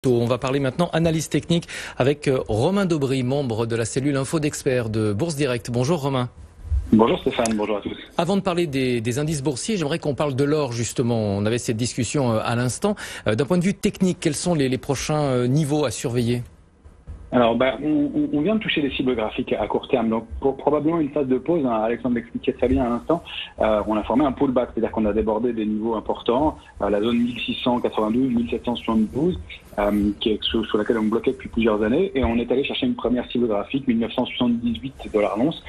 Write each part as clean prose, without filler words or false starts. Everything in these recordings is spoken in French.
On va parler maintenant analyse technique avec Romain Daubry, membre de la cellule Info d'Experts de Bourse Direct. Bonjour Romain. Bonjour Stéphane, bonjour à tous. Avant de parler des indices boursiers, j'aimerais qu'on parle de l'or justement. On avait cette discussion à l'instant. D'un point de vue technique, quels sont les prochains niveaux à surveiller ? Alors, on vient de toucher des cibles graphiques à court terme, donc probablement une phase de pause. Alexandre l'expliquait très bien à l'instant. On a formé un pullback, c'est-à-dire qu'on a débordé des niveaux importants, la zone 1692, 1772, sur laquelle on bloquait depuis plusieurs années, et on est allé chercher une première cible graphique, 1978 $ l'once.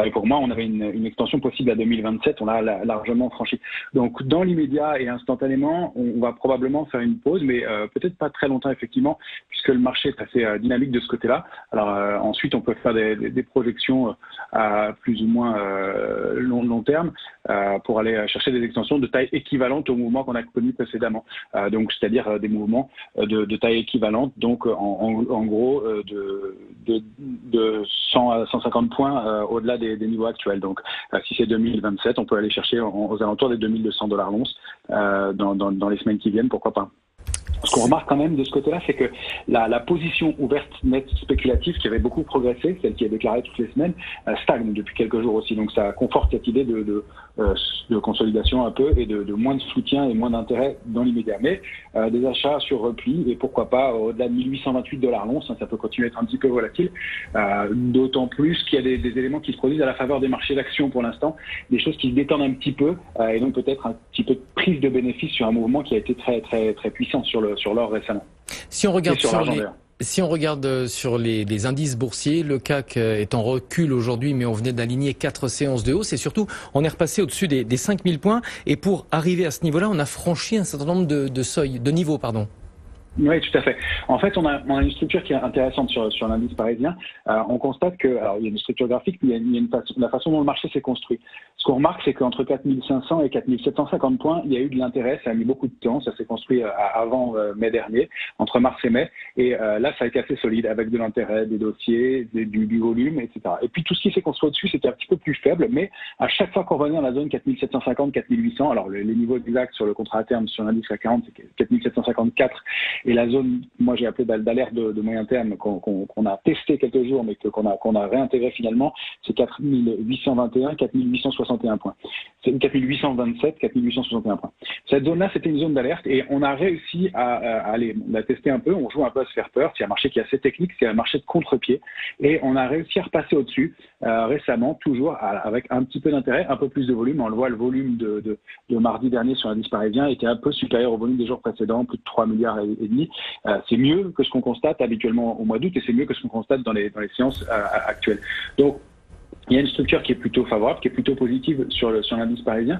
Et pour moi, on avait une extension possible à 2027, on l'a largement franchi. Donc, dans l'immédiat et instantanément, on va probablement faire une pause, mais peut-être pas très longtemps effectivement, puisque le marché est assez dynamique de ce côté-là. Alors ensuite, on peut faire des projections à plus ou moins long terme pour aller chercher des extensions de taille équivalente aux mouvements qu'on a connus précédemment. Donc, c'est-à-dire des mouvements de taille équivalente, donc en gros de 100 à 150 points au-delà des niveaux actuels. Donc, si c'est 2027, on peut aller chercher aux alentours des 2200 $ l'once dans les semaines qui viennent, pourquoi pas. Ce qu'on remarque quand même de ce côté-là, c'est que la position ouverte nette spéculative qui avait beaucoup progressé, celle qui est déclarée toutes les semaines, stagne depuis quelques jours aussi. Donc ça conforte cette idée de consolidation un peu et de moins de soutien et moins d'intérêt dans l'immédiat. Mais des achats sur repli et pourquoi pas au-delà de 1828 $ l'once, ça peut continuer à être un petit peu volatile. D'autant plus qu'il y a des éléments qui se produisent à la faveur des marchés d'actions pour l'instant, des choses qui se détendent un petit peu et donc peut-être un petit peu de prise de bénéfice sur un mouvement qui a été très très très puissant sur l'or récemment. Si on regarde sur les indices boursiers, le CAC est en recul aujourd'hui, mais on venait d'aligner 4 séances de hausse et surtout on est repassé au-dessus des 5000 points et pour arriver à ce niveau-là, on a franchi un certain nombre de niveaux. Oui, tout à fait. En fait, on a une structure qui est intéressante sur l'indice parisien. On constate que, alors il y a une structure graphique, mais il y a la façon dont le marché s'est construit. Ce qu'on remarque, c'est qu'entre 4500 et 4750 points, il y a eu de l'intérêt. Ça a mis beaucoup de temps. Ça s'est construit avant mai dernier, entre mars et mai. Et là, ça a été assez solide, avec de l'intérêt, des dossiers, du volume, etc. Et puis tout ce qui s'est construit au-dessus, c'était un petit peu plus faible, mais à chaque fois qu'on revenait dans la zone 4750, 4800, alors les niveaux exacts sur le contrat à terme sur l'indice CAC 40, c'est 4754. Et la zone, moi j'ai appelé d'alerte de moyen terme, qu'on a testé quelques jours, mais qu'on a réintégré finalement, c'est 4821, 4861 points. C'est 4827, 4861 points. Cette zone-là, c'était une zone d'alerte et on a réussi à aller la tester un peu. On joue un peu à se faire peur. C'est un marché qui est assez technique, c'est un marché de contre-pied. Et on a réussi à repasser au-dessus récemment, toujours avec un petit peu d'intérêt, un peu plus de volume. On le voit, le volume de mardi dernier sur l'indice parisien était un peu supérieur au volume des jours précédents, plus de 3,5 milliards. C'est mieux que ce qu'on constate habituellement au mois d'août et c'est mieux que ce qu'on constate dans les séances actuelles. Donc, il y a une structure qui est plutôt favorable, qui est plutôt positive sur l'indice parisien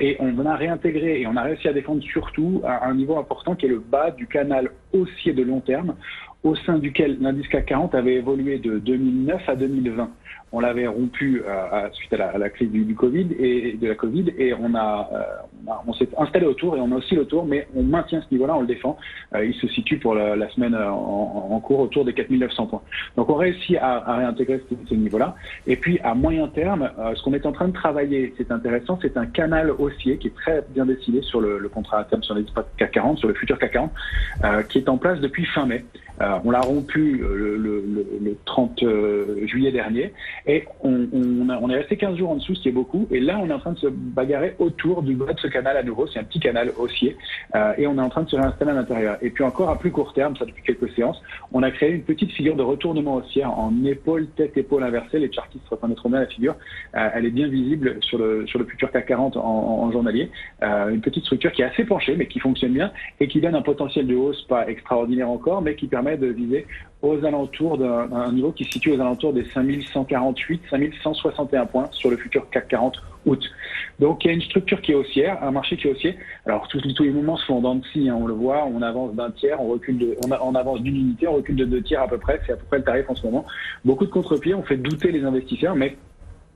et on a réintégré et on a réussi à défendre surtout un niveau important qui est le bas du canal haussier de long terme au sein duquel l'indice CAC 40 avait évolué de 2009 à 2020. On l'avait rompu suite à la crise du Covid et de la Covid et on s'est installé autour et on a aussi le tour, mais on maintient ce niveau-là, on le défend. Il se situe pour la semaine en cours autour des 4900 points. Donc on réussit à réintégrer ce niveau-là. Et puis à moyen terme, ce qu'on est en train de travailler, c'est intéressant, c'est un canal haussier qui est très bien dessiné sur le contrat à terme sur l'indice CAC 40, sur le futur CAC 40, qui est en place depuis fin mai. On l'a rompu le 30 juillet dernier et on est resté 15 jours en dessous, ce qui est beaucoup. Et là, on est en train de se bagarrer autour du bas de ce canal à nouveau. C'est un petit canal haussier et on est en train de se réinstaller à l'intérieur. Et puis encore à plus court terme, ça depuis quelques séances, on a créé une petite figure de retournement haussière en épaule, tête, épaule inversée. Les chartistes reconnaîtront bien la figure. Elle est bien visible sur le futur CAC 40 en journalier. Une petite structure qui est assez penchée, mais qui fonctionne bien et qui donne un potentiel de hausse pas extraordinaire encore, mais qui permet de viser aux alentours d'un niveau qui se situe aux alentours des 5148, 5161 points sur le futur CAC 40 août. Donc il y a une structure qui est haussière, un marché qui est haussier. Alors tous les mouvements se font en dents de scie, on le voit, on avance d'un tiers, on avance d'une unité, on recule de 2 tiers à peu près, c'est à peu près le tarif en ce moment. Beaucoup de contre-pieds, on fait douter les investisseurs, mais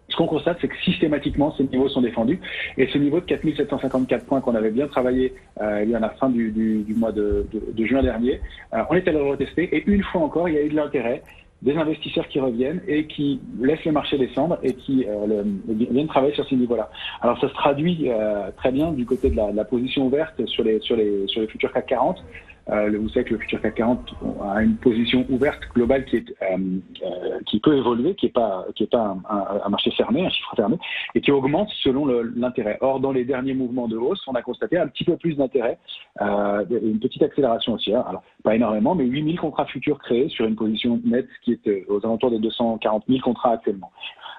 ce qu'on constate, c'est que systématiquement, ces niveaux sont défendus. Et ce niveau de 4754 points qu'on avait bien travaillé à la fin du mois de juin dernier, on est allé le retester. Et une fois encore, il y a eu de l'intérêt, des investisseurs qui reviennent et qui laissent le marché descendre et qui viennent travailler sur ces niveaux-là. Alors ça se traduit très bien du côté de la position ouverte sur les futurs CAC 40. Vous savez que le futur CAC 40 a une position ouverte globale qui peut évoluer, qui est pas un marché fermé, un chiffre fermé, et qui augmente selon l'intérêt. Or, dans les derniers mouvements de hausse, on a constaté un petit peu plus d'intérêt, une petite accélération haussière. Alors, pas énormément, mais 8 000 contrats futurs créés sur une position nette qui est aux alentours des 240 000 contrats actuellement.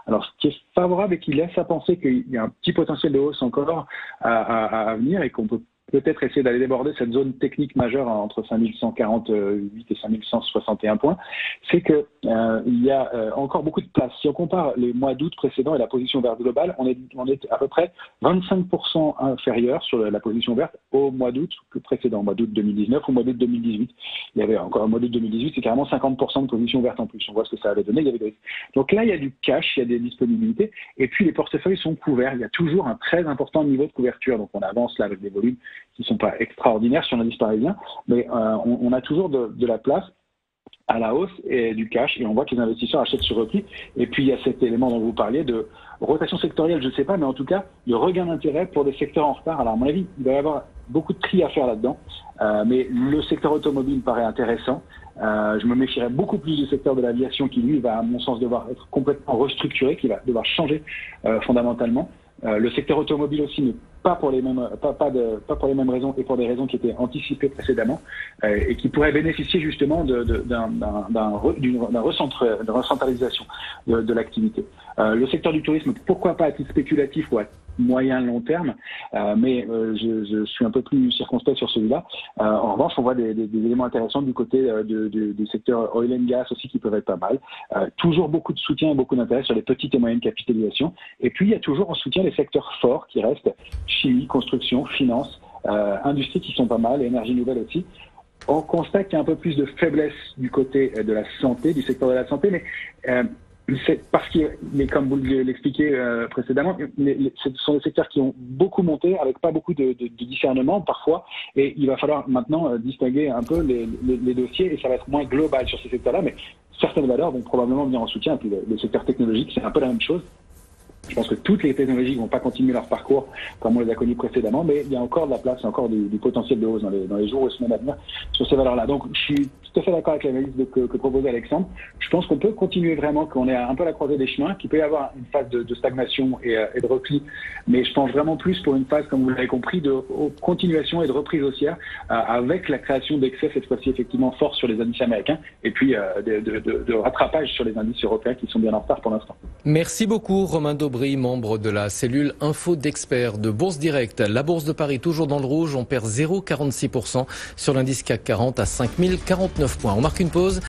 Alors, ce qui est favorable et qui laisse à penser qu'il y a un petit potentiel de hausse encore à venir et qu'on peut peut-être essayer d'aller déborder cette zone technique majeure entre 5148 et 5161 points, c'est que il y a encore beaucoup de place. Si on compare les mois d'août précédents et la position verte globale, on est à peu près 25% inférieur sur la position verte au mois d'août précédent, mois d'août 2019 ou mois d'août 2018. Il y avait encore un mois d'août 2018, c'est carrément 50% de position verte en plus. On voit ce que ça avait donné, il y avait des risques. Donc là, il y a du cash, il y a des disponibilités, et puis les portefeuilles sont couverts. Il y a toujours un très important niveau de couverture, donc on avance là avec des volumes qui ne sont pas extraordinaires sur l'indice parisien, mais on a toujours de la place à la hausse et du cash, et on voit que les investisseurs achètent sur repli. Et puis il y a cet élément dont vous parliez de rotation sectorielle, je ne sais pas, mais en tout cas, de regain d'intérêt pour des secteurs en retard. Alors à mon avis, il va y avoir beaucoup de tri à faire là-dedans, mais le secteur automobile me paraît intéressant. Je me méfierais beaucoup plus du secteur de l'aviation qui, lui, va à mon sens devoir être complètement restructuré, qui va devoir changer fondamentalement. Le secteur automobile aussi, mais pas pour les mêmes raisons et pour des raisons qui étaient anticipées précédemment et qui pourraient bénéficier justement d'une recentralisation de l'activité. Le secteur du tourisme, pourquoi pas à titre spéculatif ou à moyen long terme, mais je suis un peu plus circonspect sur celui-là. En revanche, on voit des éléments intéressants du côté du secteur oil and gas aussi qui peuvent être pas mal. Toujours beaucoup de soutien et beaucoup d'intérêt sur les petites et moyennes capitalisations. Et puis, il y a toujours en soutien les secteurs forts qui restent chimie, construction, finance, industrie qui sont pas mal, énergie nouvelle aussi. On constate qu'il y a un peu plus de faiblesse du côté de la santé, du secteur de la santé, mais c'est parce que, mais comme vous l'expliquiez précédemment, ce sont des secteurs qui ont beaucoup monté avec pas beaucoup de discernement parfois, et il va falloir maintenant distinguer un peu les dossiers, et ça va être moins global sur ces secteurs-là, mais certaines valeurs vont probablement venir en soutien. Et puis le secteur technologique, c'est un peu la même chose. Je pense que toutes les technologies ne vont pas continuer leur parcours comme on les a connus précédemment, mais il y a encore de la place, encore du potentiel de hausse dans les jours et semaines à venir sur ces valeurs-là. Donc, je suis tout à fait d'accord avec l'analyse que proposait Alexandre. Je pense qu'on peut continuer vraiment, qu'on est un peu à la croisée des chemins, qu'il peut y avoir une phase de stagnation et de repli, mais je pense vraiment plus pour une phase, comme vous l'avez compris, de continuation et de reprise haussière avec la création d'excès, cette fois-ci effectivement fort sur les indices américains, et puis de rattrapage sur les indices européens qui sont bien en retard pour l'instant. Merci beaucoup Romain Daubry, membre de la cellule Info d'experts de Bourse Direct. La Bourse de Paris toujours dans le rouge, on perd 0,46% sur l'indice CAC 40 à 5049 points. On marque une pause.